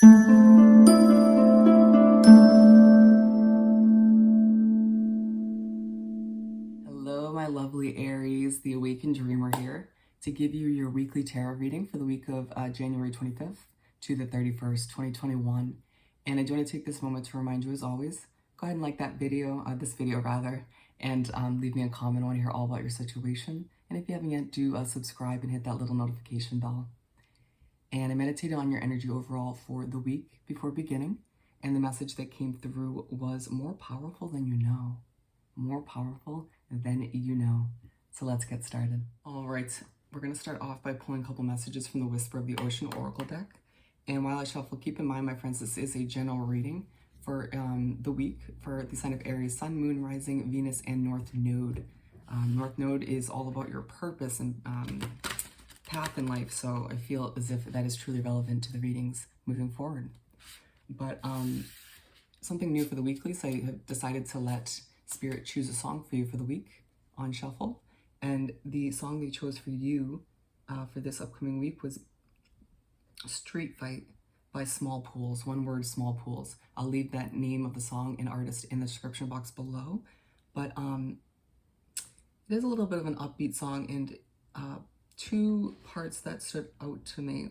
Hello, my lovely Aries, the Awakened Dreamer here to give you your weekly tarot reading for the week of January 25th to the 31st, 2021. And I do want to take this moment to remind you, as always, go ahead and like that video, this video rather, and leave me a comment. I want to hear all about your situation. And if you haven't yet, do subscribe and hit that little notification bell. And I meditated on your energy overall for the week before beginning. And the message that came through was more powerful than you know. More powerful than you know. So let's get started. All right, we're going to start off by pulling a couple messages from the Whisper of the Ocean Oracle deck. And while I shuffle, keep in mind, my friends, this is a general reading for the week for the sign of Aries, Sun, Moon, Rising, Venus, and North Node. North Node is all about your purpose and path in life, so I feel as if that is truly relevant to the readings moving forward. But something new for the weeklies, I have decided to let Spirit choose a song for you for the week on shuffle, and the song they chose for you for this upcoming week was Street Fight by SmallPools. One word, SmallPools. I'll leave that name of the song and artist in the description box below, but it is a little bit of an upbeat song, and two parts that stood out to me.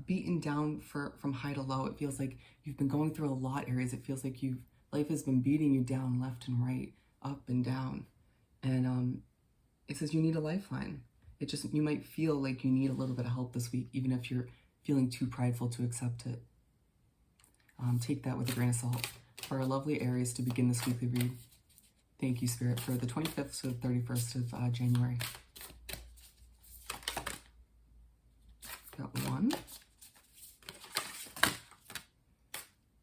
Beaten down from high to low. It feels like you've been going through a lot, Aries. It feels like life has been beating you down left and right, up and down. And it says you need a lifeline. You might feel like you need a little bit of help this week, even if you're feeling too prideful to accept it. Take that with a grain of salt. For our lovely Aries to begin this weekly read, thank you, Spirit, for the 25th to the 31st of January. Got one.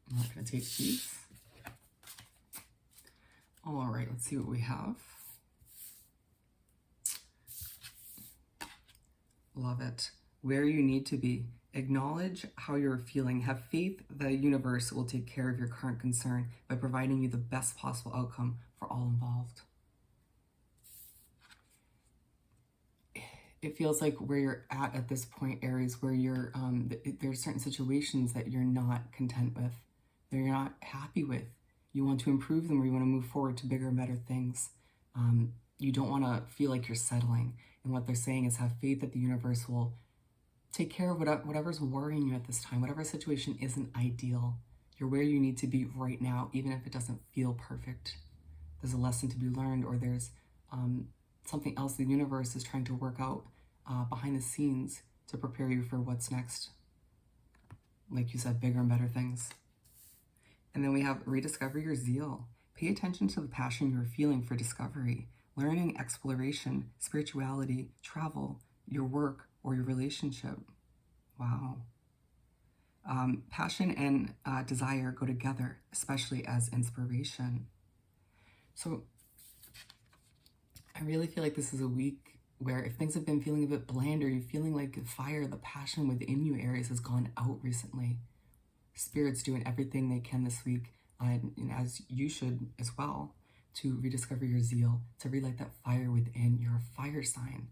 I'm not going to take these. All right, let's see what we have. Love it. Where you need to be. Acknowledge how you're feeling. Have faith the universe will take care of your current concern by providing you the best possible outcome for all involved. It feels like where you're at this point, Aries, where you're there's certain situations that you're not content with, that you're not happy with. You want to improve them, or you want to move forward to bigger and better things. You don't want to feel like you're settling. And what they're saying is have faith that the universe will take care of whatever's worrying you at this time. Whatever situation isn't ideal. You're where you need to be right now, even if it doesn't feel perfect. There's a lesson to be learned, or there's something else the universe is trying to work out behind the scenes to prepare you for what's next. Like you said, bigger and better things. And then we have rediscover your zeal. Pay attention to the passion you're feeling for discovery, learning, exploration, spirituality, travel, your work, or your relationship. Wow. Passion and desire go together, especially as inspiration. So I really feel like this is a week where if things have been feeling a bit bland, or you're feeling like the fire, the passion within you, Aries, has gone out recently. Spirit's doing everything they can this week, and as you should as well, to rediscover your zeal, to relight that fire within. You're a fire sign.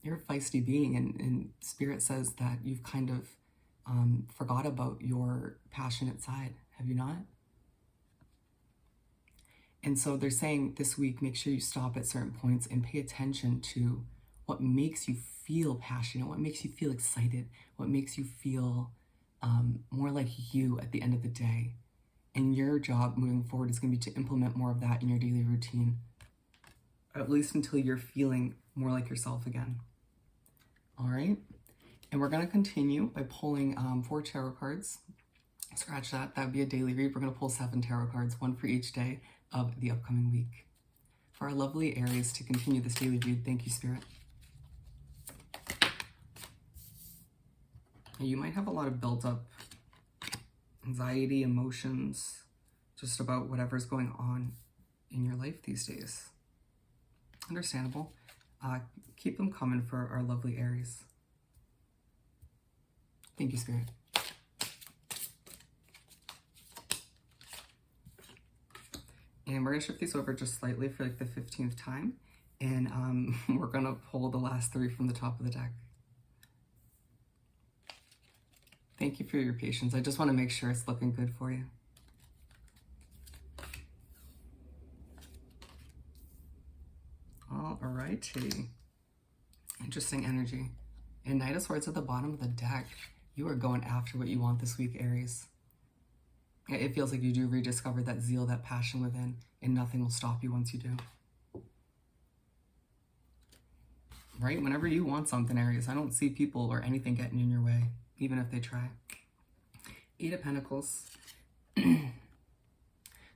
You're a feisty being, and Spirit says that you've kind of forgot about your passionate side. Have you not? And so they're saying this week, make sure you stop at certain points and pay attention to what makes you feel passionate, what makes you feel excited, what makes you feel more like you at the end of the day. And your job moving forward is going to be to implement more of that in your daily routine, at least until you're feeling more like yourself again. All right. And we're going to continue by pulling 4 tarot cards. Scratch that. That would be a daily read. We're going to pull 7 tarot cards, one for each day of the upcoming week. For our lovely Aries to continue this daily read, thank you, Spirit. You might have a lot of built up anxiety, emotions, just about whatever's going on in your life these days. Understandable. Keep them coming for our lovely Aries. Thank you, Spirit. And we're going to shift these over just slightly for like the 15th time. And we're going to pull the last 3 from the top of the deck. Thank you for your patience. I just want to make sure it's looking good for you. All righty. Interesting energy. And Knight of Swords at the bottom of the deck. You are going after what you want this week, Aries. It feels like you do rediscover that zeal, that passion within, and nothing will stop you once you do. Right? Whenever you want something, Aries, I don't see people or anything getting in your way, even if they try. 8 of Pentacles. So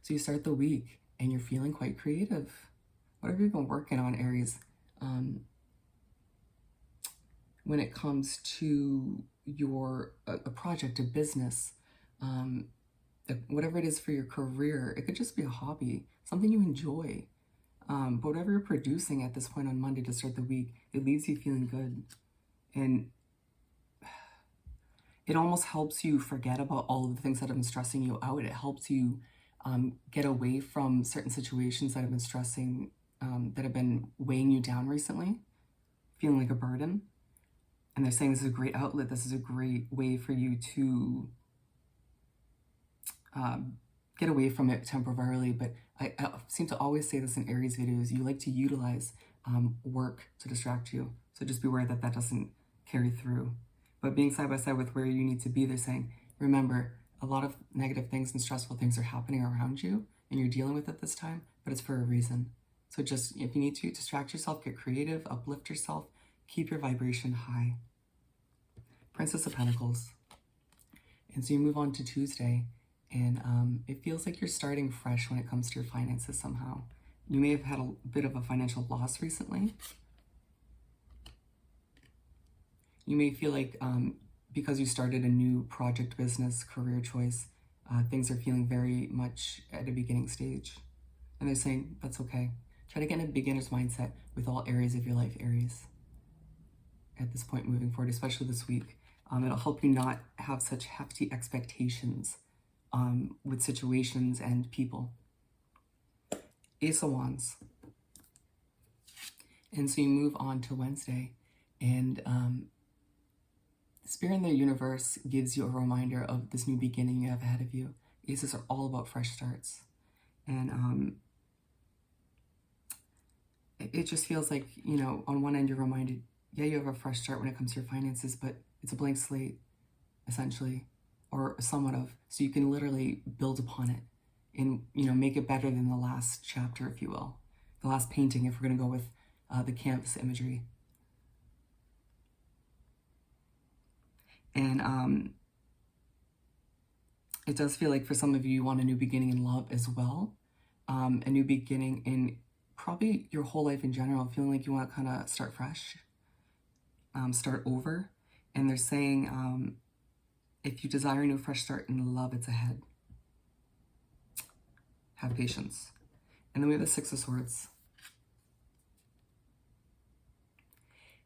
you start the week and you're feeling quite creative. Whatever you've been working on, Aries, when it comes to your a project, a business, whatever it is for your career, it could just be a hobby, something you enjoy. But whatever you're producing at this point on Monday to start the week, it leaves you feeling good. And it almost helps you forget about all of the things that have been stressing you out. It helps you get away from certain situations that have been stressing, that have been weighing you down recently, feeling like a burden. And they're saying this is a great outlet. This is a great way for you to get away from it temporarily. But I seem to always say this in Aries videos. You like to utilize work to distract you. So just be aware that that doesn't carry through. But being side by side with where you need to be, they're saying, remember, a lot of negative things and stressful things are happening around you and you're dealing with it this time, but it's for a reason. So just, if you need to, distract yourself, get creative, uplift yourself, keep your vibration high. Princess of Pentacles. And so you move on to Tuesday, and it feels like you're starting fresh when it comes to your finances somehow. You may have had a bit of a financial loss recently. You may feel like because you started a new project, business, career choice, things are feeling very much at a beginning stage. And they're saying, that's okay. Try to get in a beginner's mindset with all areas of your life, Aries, at this point moving forward, especially this week. It'll help you not have such hefty expectations with situations and people. Ace of Wands. And so you move on to Wednesday, and Spirit in the universe gives you a reminder of this new beginning you have ahead of you. Aces are all about fresh starts. And it just feels like, you know, on one end you're reminded, yeah, you have a fresh start when it comes to your finances, but it's a blank slate, essentially, or somewhat of. So you can literally build upon it and, you know, make it better than the last chapter, if you will. The last painting, if we're going to go with the canvas imagery. And it does feel like for some of you, you want a new beginning in love as well. A new beginning in probably your whole life in general, feeling like you want to kind of start fresh, start over. And they're saying, if you desire a new fresh start in love, it's ahead. Have patience. And then we have the Six of Swords.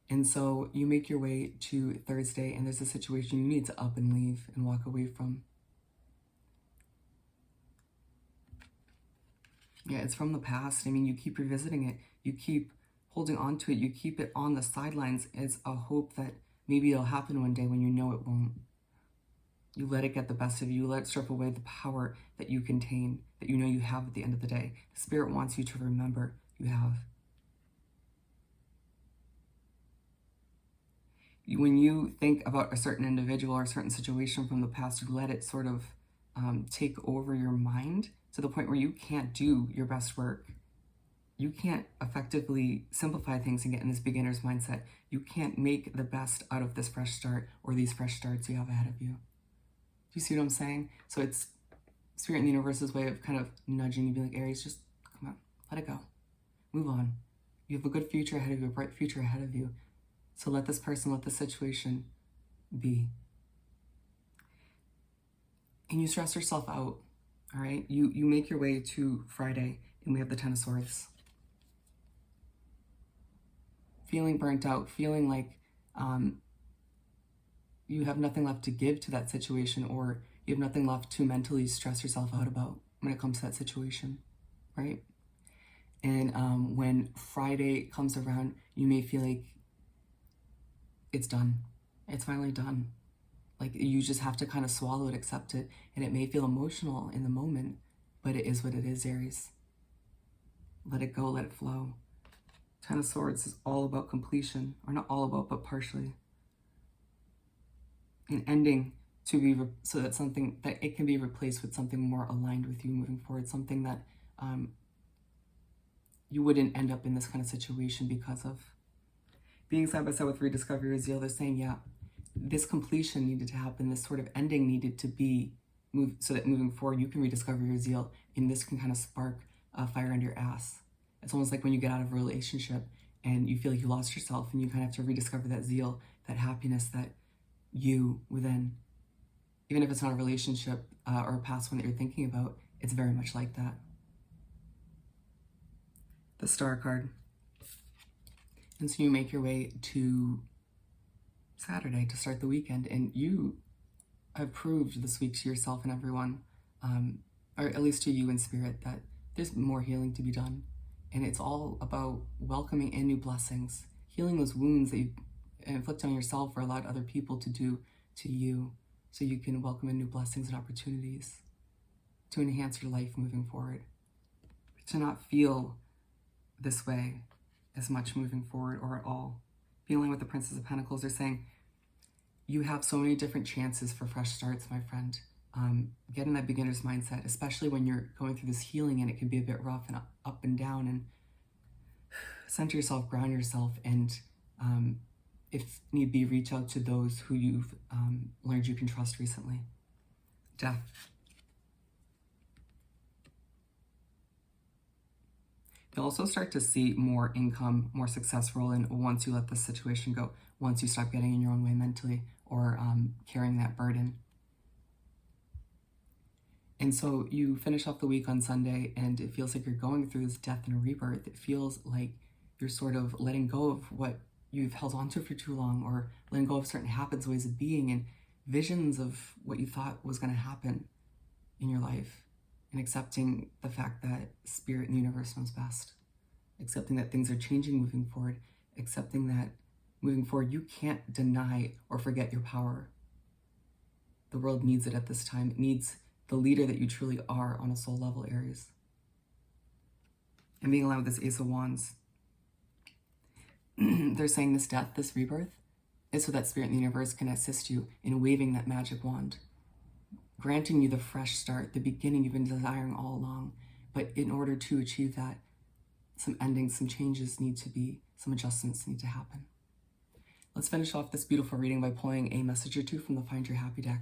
And so you make your way to Thursday, and there's a situation you need to up and leave and walk away from. Yeah, it's from the past. I mean, you keep revisiting it. You keep holding on to it. You keep it on the sidelines as a hope that maybe it'll happen one day when you know it won't. You let it get the best of you. You let it strip away the power that you contain, that you know you have at the end of the day. The Spirit wants you to remember you have. When you think about a certain individual or a certain situation from the past, you let it sort of take over your mind to the point where you can't do your best work. You can't effectively simplify things and get in this beginner's mindset. You can't make the best out of this fresh start or these fresh starts you have ahead of you. Do you see what I'm saying? So it's Spirit in the universe's way of kind of nudging you, be like, Aries, just come on, let it go. Move on. You have a good future ahead of you, a bright future ahead of you. So let this person, let this situation be. And you stress yourself out, all right? You make your way to Friday, and we have the Ten of Swords. Feeling burnt out, feeling like you have nothing left to give to that situation, or you have nothing left to mentally stress yourself out about when it comes to that situation, right? And when Friday comes around, you may feel like it's done. It's finally done. Like, you just have to kind of swallow it, accept it, and it may feel emotional in the moment, but it is what it is, Aries. Let it go, let it flow. Ten of Swords is all about completion, or not all about, but partially. An ending to be, so that something, that it can be replaced with something more aligned with you moving forward, something that you wouldn't end up in this kind of situation because of. Being side by side with Rediscover Your Zeal, they're saying, yeah, this completion needed to happen, this sort of ending needed to be moved, so that moving forward you can rediscover your zeal, and this can kind of spark a fire under your ass. It's almost like when you get out of a relationship and you feel like you lost yourself, and you kind of have to rediscover that zeal, that happiness that you within. Even if it's not a relationship or a past one that you're thinking about, it's very much like that. The Star card. And so you make your way to Saturday to start the weekend, and you have proved this week to yourself and everyone, or at least to you in spirit, that there's more healing to be done. And it's all about welcoming in new blessings, healing those wounds that you inflict on yourself or allowed other people to do to you, so you can welcome in new blessings and opportunities to enhance your life moving forward. To not feel this way as much moving forward, or at all. Feeling with the Princess of Pentacles, they're saying you have so many different chances for fresh starts, my friend. Get in that beginner's mindset, especially when you're going through this healing and it can be a bit rough and up and down, and center yourself, ground yourself, and if need be, reach out to those who you've learned you can trust recently. Death. You'll also start to see more income, more success roll in once you let this situation go, once you stop getting in your own way mentally, or carrying that burden. And so you finish off the week on Sunday, and it feels like you're going through this death and rebirth. It feels like you're sort of letting go of what you've held on to for too long, or letting go of certain habits, ways of being, and visions of what you thought was going to happen in your life, and accepting the fact that spirit and the universe knows best, accepting that things are changing moving forward, accepting that moving forward you can't deny or forget your power. The world needs it at this time. It needs the leader that you truly are on a soul level, Aries. And being aligned with this Ace of Wands, they're saying this death, this rebirth, is so that spirit in the universe can assist you in waving that magic wand, granting you the fresh start, the beginning you've been desiring all along. But in order to achieve that, some endings, some changes need to be, some adjustments need to happen. Let's finish off this beautiful reading by pulling a message or two from the Find Your Happy deck.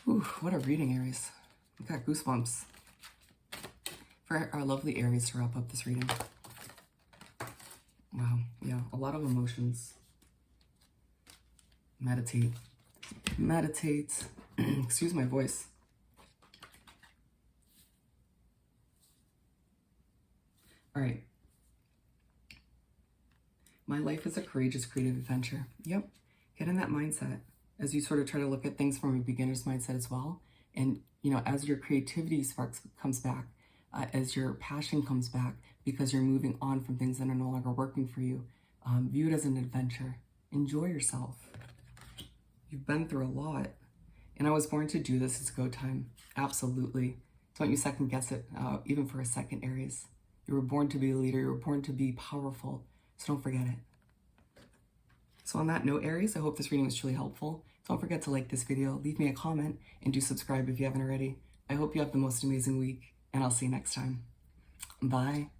Ooh, what a reading, Aries. I got goosebumps. For our lovely Aries to wrap up this reading. Wow, yeah, a lot of emotions. Meditate. Meditate. Excuse my voice. All right. My life is a courageous, creative adventure. Yep. Get in that mindset as you sort of try to look at things from a beginner's mindset as well. And, you know, as your creativity comes back, as your passion comes back, because you're moving on from things that are no longer working for you, view it as an adventure. Enjoy yourself. You've been through a lot. And I was born to do this. It's go time. Absolutely. Don't you second guess it, even for a second, Aries. You were born to be a leader. You were born to be powerful. So don't forget it. So on that note, Aries, I hope this reading was truly helpful. Don't forget to like this video, leave me a comment, and do subscribe if you haven't already. I hope you have the most amazing week, and I'll see you next time. Bye.